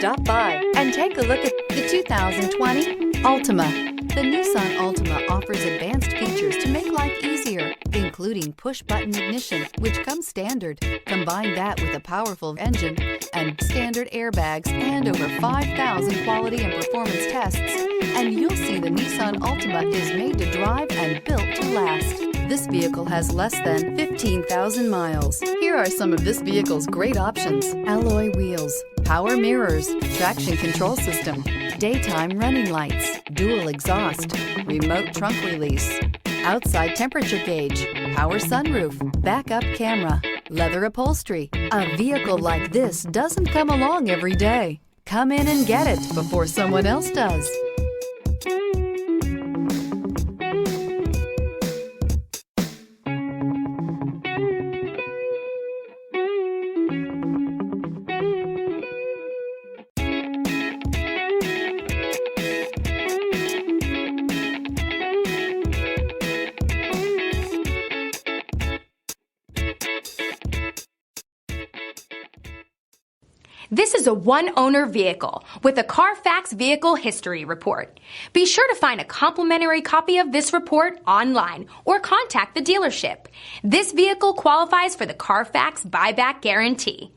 Stop by and take a look at the 2020 Altima. The Nissan Altima offers advanced features to make life easier, including push-button ignition, which comes standard. Combine that with a powerful engine and standard airbags and over 5,000 quality and performance tests, and you'll see the Nissan Altima is made to drive and built to last. This vehicle has less than 15,000 miles. Here are some of this vehicle's great options: alloy wheels, power mirrors, traction control system, daytime running lights, dual exhaust, remote trunk release, outside temperature gauge, power sunroof, backup camera, leather upholstery. A vehicle like this doesn't come along every day. Come in and get it before someone else does. This is a one-owner vehicle with a Carfax Vehicle History Report. Be sure to find a complimentary copy of this report online or contact the dealership. This vehicle qualifies for the Carfax Buyback Guarantee.